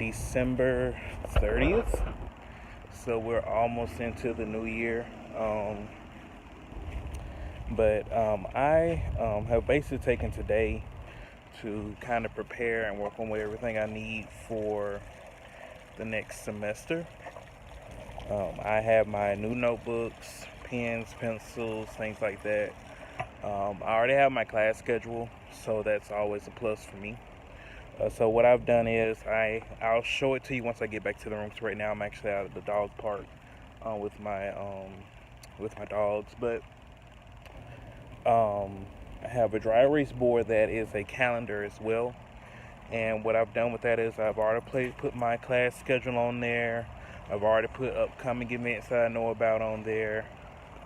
December 30th, so we're almost into the new year. But I have basically taken today to kind of prepare and work on with everything I need for the next semester. I have my new notebooks, pens, pencils, things like that. I already have my class schedule, so that's always a plus for me. So what I've done is I'll show it to you once I get back to the room. So right now I'm actually out at the dog park with my dogs, but I have a dry erase board that is a calendar as well. And what I've done with that is I've already put my class schedule on there. I've already put upcoming events that I know about on there,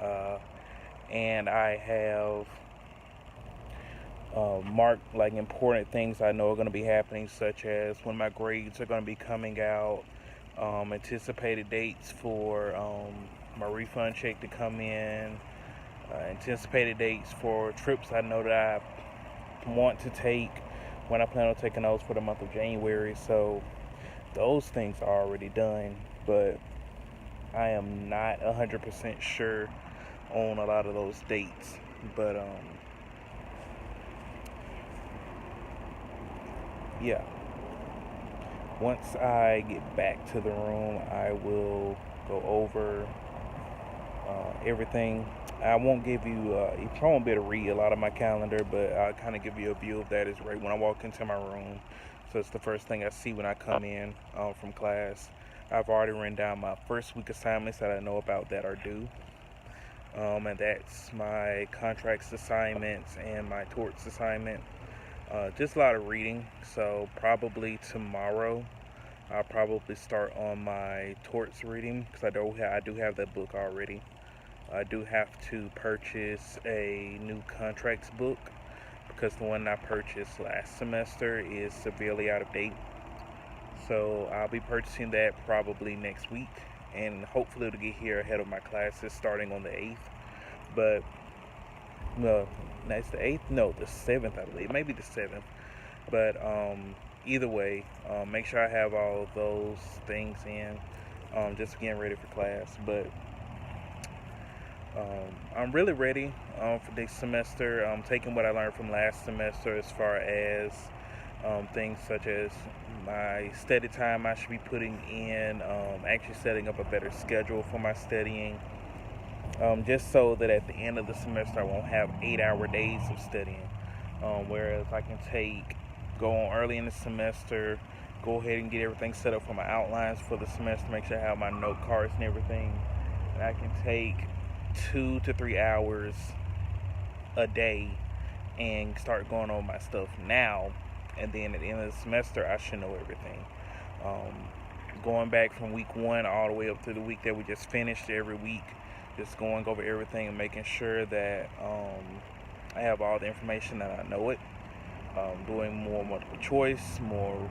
uh, and I have marked like important things I know are going to be happening, such as when my grades are going to be coming out, anticipated dates for my refund check to come in, anticipated dates for trips I know that I want to take when I plan on taking those for the month of January. So those things are already done, but I am not 100% sure on a lot of those dates. But yeah, once I get back to the room, I will go over everything. I won't give you, you probably won't be able to read a lot of my calendar, but I'll kind of give you a view of that is right when I walk into my room. So it's the first thing I see when I come in from class. I've already written down my first week assignments that I know about that are due. And that's my contracts assignments and my torts assignment. Just a lot of reading. So probably tomorrow I'll probably start on my torts reading because I do have that book already. I do have to purchase a new contracts book because the one I purchased last semester is severely out of date. So I'll be purchasing that probably next week, and hopefully it'll get here ahead of my classes starting on the 8th. But no, that's the 8th. No, the 7th, I believe. Maybe the 7th. But either way, make sure I have all of those things in, just getting ready for class. But I'm really ready for this semester. I'm taking what I learned from last semester as far as things such as my study time I should be putting in, actually setting up a better schedule for my studying, just so that at the end of the semester I won't have 8-hour days of studying. Whereas I can go on early in the semester, go ahead and get everything set up for my outlines for the semester, make sure I have my note cards and everything, and I can take 2 to 3 hours a day and start going on my stuff now, and then at the end of the semester I should know everything. Going back from week one all the way up to the week that we just finished, every week just going over everything and making sure that I have all the information that I know it. Doing more multiple choice, more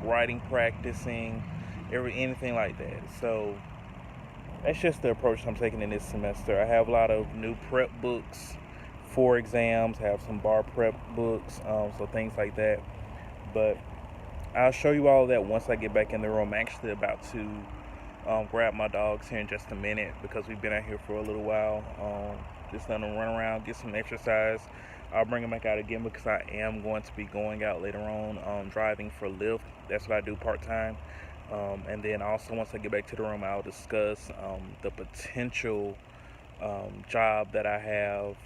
writing, practicing, anything like that. So that's just the approach I'm taking in this semester. I have a lot of new prep books for exams, have some bar prep books, so things like that. But I'll show you all of that once I get back in the room. I'm actually about to grab my dogs here in just a minute because we've been out here for a little while. Just letting them run around, get some exercise. I'll bring them back out again because I am going to be going out later on, driving for Lyft. That's what I do part-time. And then also once I get back to the room, I'll discuss the potential job that I have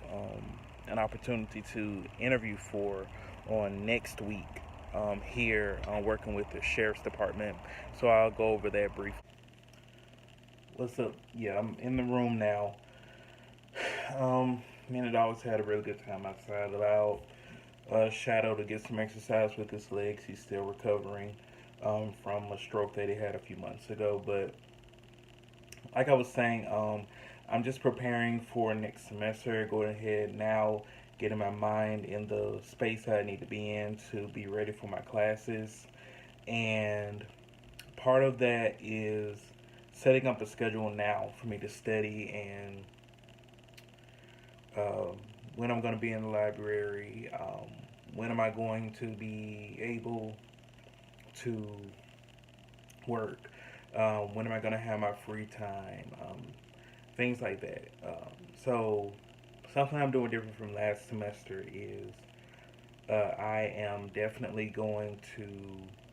an opportunity to interview for on next week here working with the Sheriff's Department. So I'll go over that briefly. What's up? Yeah, I'm in the room now. Me and the dogs had a really good time outside. Allowed Shadow to get some exercise with his legs. He's still recovering from a stroke that he had a few months ago. But like I was saying, I'm just preparing for next semester. Going ahead now, getting my mind in the space that I need to be in to be ready for my classes. And part of that is setting up a schedule now for me to study and when I'm going to be in the library, when am I going to be able to work? When am I going to have my free time? Things like that. So, something I'm doing different from last semester is I am definitely going to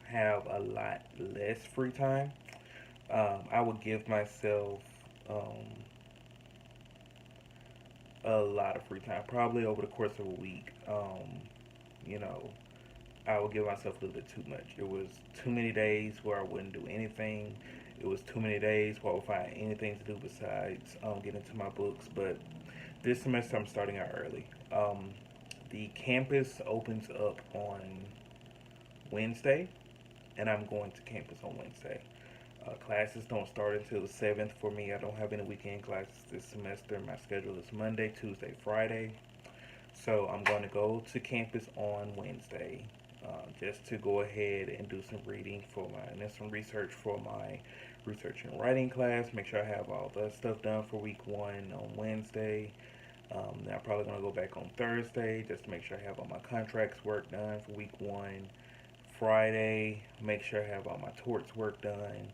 have a lot less free time. I would give myself um, a lot of free time, probably over the course of a week. You know, I would give myself a little bit too much. It was too many days where I wouldn't do anything. It was too many days where I would find anything to do besides get into my books. But this semester I'm starting out early. The campus opens up on Wednesday, and I'm going to campus on Wednesday. Classes don't start until the 7th for me. I don't have any weekend classes this semester. My schedule is Monday, Tuesday, Friday. So I'm going to go to campus on Wednesday just to go ahead and do some reading for my and then some research for my research and writing class. Make sure I have all that stuff done for week one on Wednesday. Then I'm probably going to go back on Thursday just to make sure I have all my contracts work done for week one. Friday, make sure I have all my torts work done.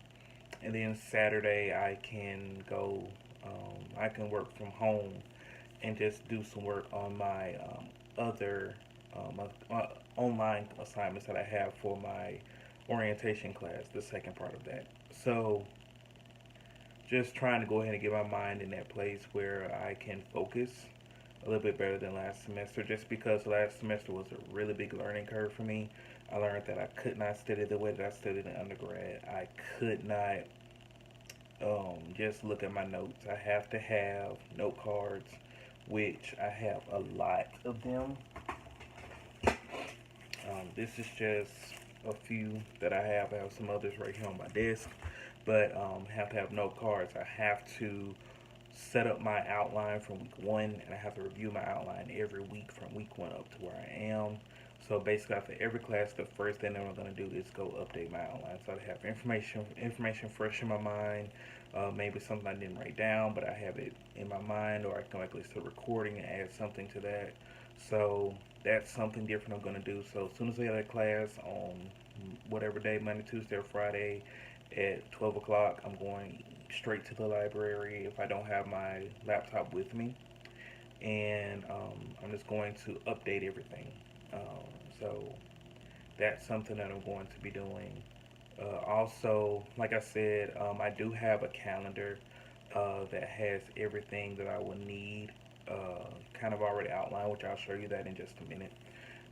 And then Saturday, I can go, I can work from home and just do some work on my other online assignments that I have for my orientation class, the second part of that. So, just trying to go ahead and get my mind in that place where I can focus a little bit better than last semester, just because last semester was a really big learning curve for me. I learned that I could not study the way that I studied in undergrad. I could not just look at my notes. I have to have note cards, which I have a lot of them. This is just a few that I have. I have some others right here on my desk, but have to have note cards. I have to set up my outline from week one, and I have to review my outline every week from week one up to where I am. So basically, after every class, the first thing that I'm going to do is go update my outline. So I have information fresh in my mind. Maybe something I didn't write down, but I have it in my mind, or I can like listen to a recording and add something to that. So that's something different I'm going to do. So as soon as I have that class on whatever day, Monday, Tuesday, or Friday at 12 o'clock, I'm going straight to the library if I don't have my laptop with me. And I'm just going to update everything. So that's something that I'm going to be doing. Also, like I said, I do have a calendar that has everything that I will need kind of already outlined, which I'll show you that in just a minute.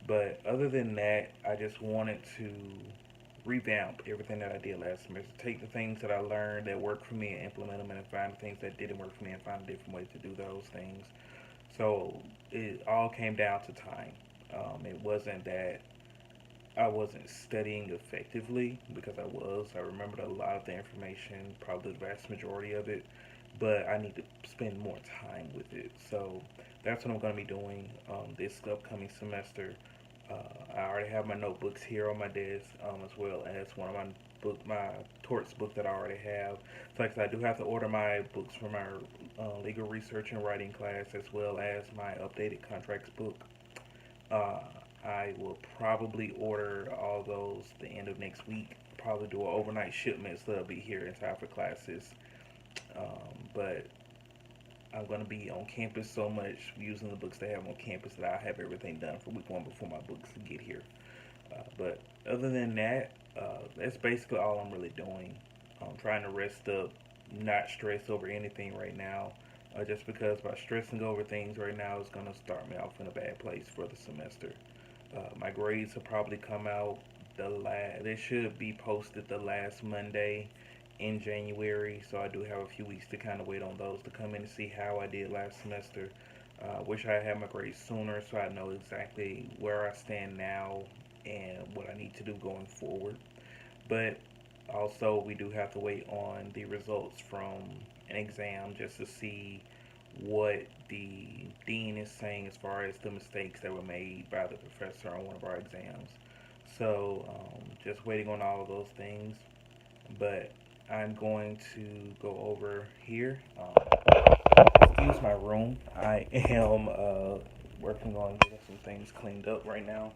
But other than that, I just wanted to revamp everything that I did last semester. Take the things that I learned that worked for me and implement them, and find the things that didn't work for me and find a different way to do those things. So it all came down to time. It wasn't that I wasn't studying effectively, because I was. I remembered a lot of the information, probably the vast majority of it, but I need to spend more time with it. So that's what I'm going to be doing this upcoming semester. I already have my notebooks here on my desk, as well as one of my torts book that I already have. So like I said, I do have to order my books for my legal research and writing class, as well as my updated contracts book. Uh, I will probably order all those the end of next week. Probably do an overnight shipment so they'll be here in time for classes. But I'm going to be on campus so much using the books they have on campus that I'll have everything done for week one before my books get here. But other than that, that's basically all I'm really doing. I'm trying to rest up, not stress over anything right now. Just because by stressing over things right now is going to start me off in a bad place for the semester. My grades will probably come out they should be posted the last Monday in January, so I do have a few weeks to kind of wait on those to come in and see how I did last semester. Wish I had my grades sooner so I know exactly where I stand now and what I need to do going forward. But also, we do have to wait on the results from an exam just to see what the dean is saying as far as the mistakes that were made by the professor on one of our exams. So, just waiting on all of those things. But I'm going to go over here. Excuse my room. I am working on getting some things cleaned up right now.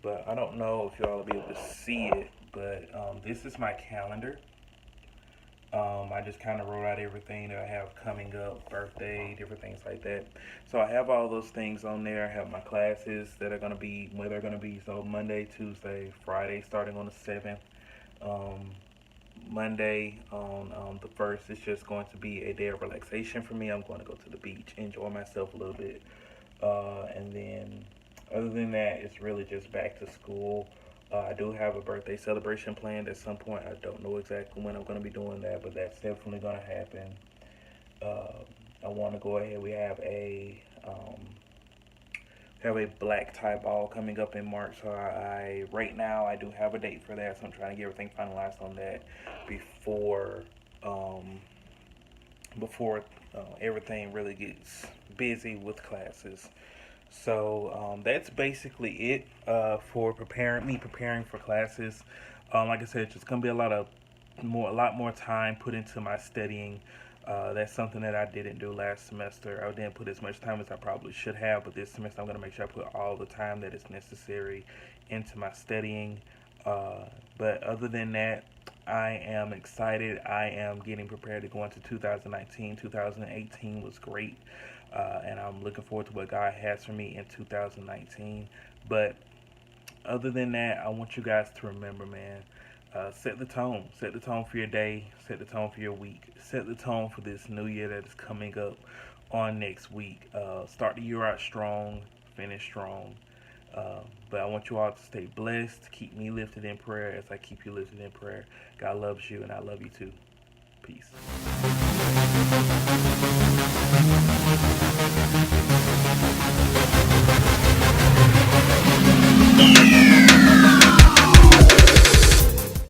But I don't know if y'all will be able to see it. but this is my calendar. I just kind of wrote out everything that I have coming up, birthday, different things like that. So I have all those things on there. I have my classes that are going to be where they're going to be. So Monday, Tuesday, Friday, starting on the 7th. Um, Monday on the 1st is just going to be a day of relaxation for me. I'm going to go to the beach, enjoy myself a little bit. And then, other than that, it's really just back to school. I do have a birthday celebration planned at some point. I don't know exactly when I'm going to be doing that, but that's definitely going to happen. Uh, I want to go ahead. We have a black tie ball coming up in March. So I right now I do have a date for that. So I'm trying to get everything finalized on that before um, before everything really gets busy with classes. So that's basically it for preparing for classes. Like I said, it's just gonna be a lot more time put into my studying. That's something that I didn't do last semester. I didn't put as much time as I probably should have, but this semester I'm gonna make sure I put all the time that is necessary into my studying. But other than that, I am excited. I am getting prepared to go into 2019. 2018 was great, and I'm looking forward to what God has for me in 2019. But other than that, I want you guys to remember, man, set the tone. Set the tone for your day. Set the tone for your week. Set the tone for this new year that is coming up on next week. Start the year out strong, finish strong. But I want you all to stay blessed. Keep me lifted in prayer as I keep you lifted in prayer. God loves you, and I love you too. Peace.